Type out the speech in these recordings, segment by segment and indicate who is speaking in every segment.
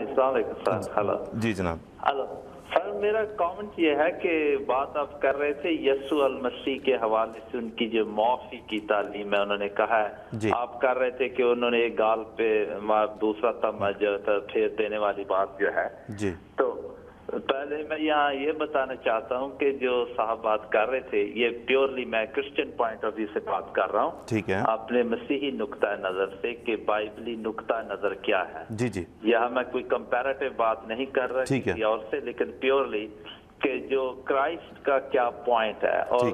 Speaker 1: السلام علیکم سر. ہلو
Speaker 2: جی جناب.
Speaker 1: ہلو سر، میرا کامنٹ یہ ہے کہ بات آپ کر رہے تھے یسوع المسیح کے حوالے سے، ان کی جو معافی کی تعلیم ہے، انہوں نے کہا ہے
Speaker 2: جی.
Speaker 1: آپ کر رہے تھے کہ انہوں نے ایک گال پہ دوسرا تمغہ جو پھیر دینے والی بات جو ہے.
Speaker 2: جی.
Speaker 1: تو پہلے میں یہاں یہ بتانا چاہتا ہوں کہ جو صاحب بات کر رہے تھے یہ پیورلی میں کرسچن پوائنٹ آف ویو سے بات کر رہا ہوں.
Speaker 2: ٹھیک ہے.
Speaker 1: اپنے مسیحی نقطہ نظر سے کہ بائبلی نقطہ نظر کیا ہے.
Speaker 2: جی جی.
Speaker 1: یہاں میں کوئی کمپیریٹیو بات نہیں کر رہا کسی اور سے، لیکن پیورلی کہ جو کرائسٹ کا کیا پوائنٹ ہے اور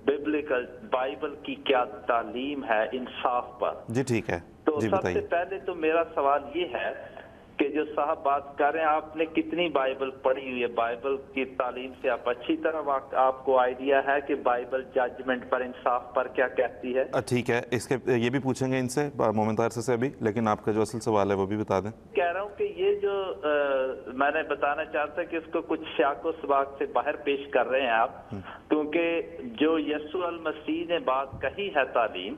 Speaker 1: ببلیکل بائبل کی کیا تعلیم ہے انصاف پر.
Speaker 2: جی ٹھیک ہے.
Speaker 1: تو سب سے پہلے تو میرا سوال یہ ہے کہ جو صاحب بات کر رہے ہیں آپ نے کتنی بائبل پڑھی ہوئی ہے؟ بائبل کی تعلیم سے آپ اچھی طرح آپ کو آئیڈیا ہے کہ بائبل ججمنٹ پر، انصاف پر کیا کہتی ہے؟
Speaker 2: ٹھیک ہے، اس کے یہ بھی پوچھیں گے ان سے مومن طاہر سے ابھی، لیکن آپ کا جو اصل سوال ہے وہ بھی بتا دیں.
Speaker 1: کہہ رہا ہوں کہ یہ جو میں نے بتانا چاہتا کہ اس کو کچھ شاک و سباق سے باہر پیش کر رہے ہیں آپ، کیونکہ جو یسوع المسیح نے بات کہی ہے تعلیم.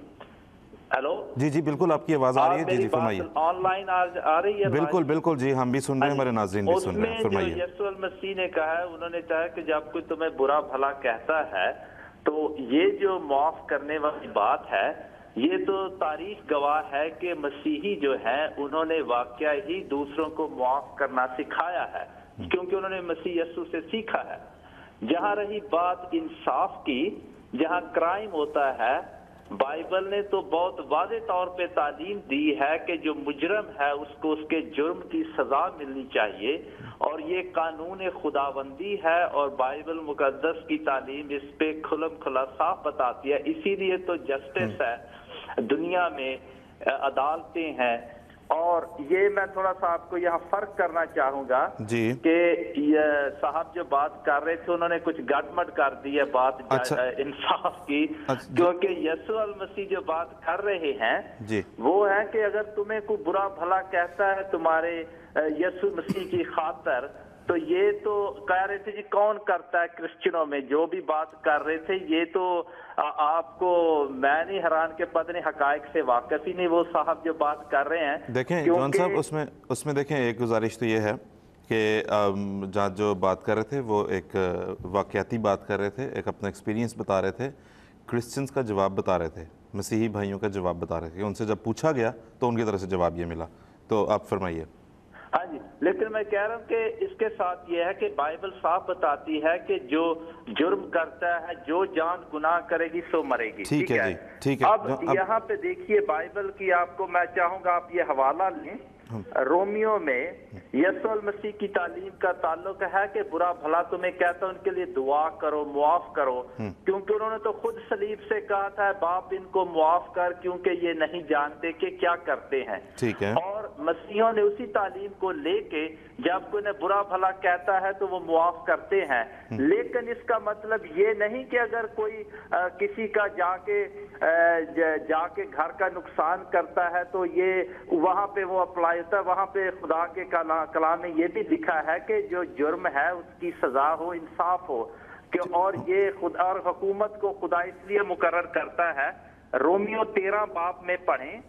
Speaker 1: ہیلو
Speaker 2: جی جی بالکل آپ کی آواز آ رہی ہے. جی جی فرمائیے.
Speaker 1: آن لائن آ رہی ہے؟
Speaker 2: بالکل بالکل جی، ہم بھی سن رہے ہیں، ہمارے ناظرین بھی سن رہے ہیں. فرمائیے.
Speaker 1: جو یسوع المسیح نے کہا ہے، انہوں نے کہا کہ جب کوئی تمہیں برا بھلا کہتا ہے تو یہ جو معاف کرنے والی بات ہے، یہ تو تاریخ گواہ ہے کہ مسیحی جو ہیں انہوں نے واقعہ ہی دوسروں کو معاف کرنا سکھایا ہے، کیونکہ انہوں نے مسیح یسوع سے سیکھا ہے. جہاں رہی بات انصاف کی، جہاں کرائم ہوتا ہے، بائبل نے تو بہت واضح طور پہ تعلیم دی ہے کہ جو مجرم ہے اس کو اس کے جرم کی سزا ملنی چاہیے، اور یہ قانون خداوندی ہے، اور بائبل مقدس کی تعلیم اس پہ کھلم کھلا صاف بتاتی ہے. اسی لیے تو جسٹس ہے دنیا میں، عدالتیں ہیں. اور یہ میں تھوڑا سا آپ کو یہاں فرق کرنا چاہوں گا کہ یہ صاحب جو بات کر رہے تھے انہوں نے کچھ گٹمٹ کر دی ہے بات انصاف کی، کیونکہ یسوع المسیح جو بات کر رہے ہیں وہ ہے کہ اگر تمہیں کوئی برا بھلا کہتا ہے تمہارے یسوع مسیح کی خاطر، تو یہ تو کہہ رہے تھے جی کون کرتا ہے کرسچنوں میں، جو بھی بات کر رہے تھے یہ تو آپ کو میں نہیں حیران کہ پتہ نہیں حقائق سے واقف ہی نہیں وہ صاحب جو بات کر رہے ہیں.
Speaker 2: دیکھیں جون صاحب اس میں دیکھیں ایک گزارش تو یہ ہے کہ جہاں جو بات کر رہے تھے وہ ایک واقعاتی بات کر رہے تھے، ایک اپنا ایکسپیرینس بتا رہے تھے، کرسچنز کا جواب بتا رہے تھے، مسیحی بھائیوں کا جواب بتا رہے تھے. ان سے جب پوچھا گیا تو ان کی طرف سے جواب یہ ملا. تو آپ فرمائیے.
Speaker 1: ہاں جی، لیکن میں کہہ رہا ہوں کہ اس کے ساتھ یہ ہے کہ بائبل صاف بتاتی ہے کہ جو جرم کرتا ہے، جو جان گناہ کرے گی سو مرے گی.
Speaker 2: ٹھیک ہے.
Speaker 1: اب یہاں پہ دیکھیے بائبل کی، آپ کو میں چاہوں گا آپ یہ حوالہ لیں. رومیو میں یسوع المسیح کی تعلیم کا تعلق ہے کہ برا بھلا تمہیں کہتا ان کے لیے دعا کرو، معاف کرو، کیونکہ انہوں نے تو خود صلیب سے کہا تھا باپ ان کو معاف کر کیونکہ یہ نہیں جانتے کہ کیا کرتے ہیں. اور مسیحوں نے اسی تعلیم کو لے کے جب کوئی نے برا بھلا کہتا ہے تو وہ معاف کرتے ہیں. لیکن اس کا مطلب یہ نہیں کہ اگر کوئی کسی کا جا کے گھر کا نقصان کرتا ہے تو یہ وہاں پہ وہ اپلائی ہوتا ہے. وہاں پہ خدا کے کلام میں یہ بھی لکھا ہے کہ جو جرم ہے اس کی سزا ہو، انصاف ہو. اور یہ خدا اور حکومت کو خدا اس لیے مقرر کرتا ہے. رومیو 13 باب میں پڑھیں،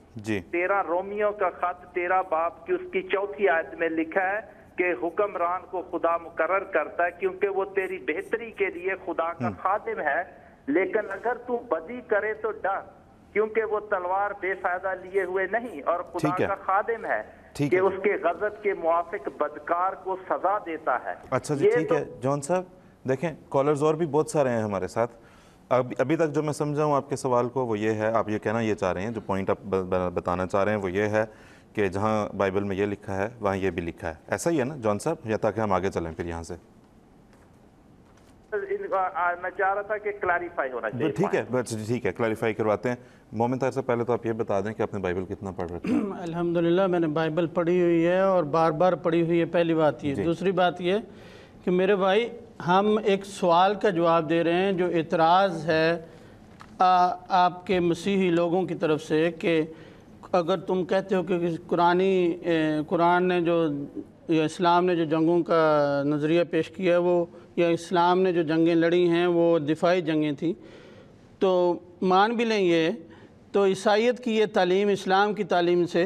Speaker 1: 13 رومیو کا خط 13 باب کی اس کی 4 آیت میں لکھا ہے کہ حکمران کو خدا مقرر کرتا ہے کیونکہ وہ تیری بہتری کے لیے خدا کا خادم ہے. لیکن اگر تو بدی کرے تو ڈر، کیونکہ وہ تلوار بے فائدہ لیے ہوئے نہیں اور خدا کا خادم ہے کہ اس کے غضب کے موافق بدکار کو سزا دیتا ہے.
Speaker 2: اچھا جی ٹھیک ہے جون صاحب. دیکھیں کالرز اور بھی بہت سارے ہیں ہمارے ساتھ. ابھی تک جو میں سمجھا ہوں آپ کے سوال کو وہ یہ ہے، آپ یہ کہنا یہ چاہ رہے ہیں، جو پوائنٹ آپ بتانا چاہ رہے ہیں وہ یہ ہے کہ جہاں بائبل میں یہ لکھا ہے وہاں یہ بھی لکھا ہے. ایسا ہی ہے نا جون صاحب؟ یا تاکہ ہم آگے چلیں پھر یہاں سے.
Speaker 1: میں چاہ رہا تھا کہ کلیریفائی ہونا چاہیے.
Speaker 2: ٹھیک ہے ٹھیک ہے، کلیریفائی کرواتے ہیں. مومن طاہر سے پہلے تو آپ یہ بتا دیں کہ آپ نے بائبل کتنا پڑھ رکھا ہے؟
Speaker 3: الحمدللہ میں نے بائبل پڑھی ہوئی ہے اور بار بار پڑھی ہوئی ہے. پہلی بات یہ. دوسری بات یہ کہ میرے بھائی ہم ایک سوال کا جواب دے رہے ہیں جو اعتراض ہے آپ کے مسیحی لوگوں کی طرف سے کہ اگر تم کہتے ہو کہ قرآن نے جو یا اسلام نے جو جنگوں کا نظریہ پیش کیا ہے وہ، یا اسلام نے جو جنگیں لڑی ہیں وہ دفاعی جنگیں تھیں، تو مان بھی لیں یہ تو عیسائیت کی یہ تعلیم اسلام کی تعلیم سے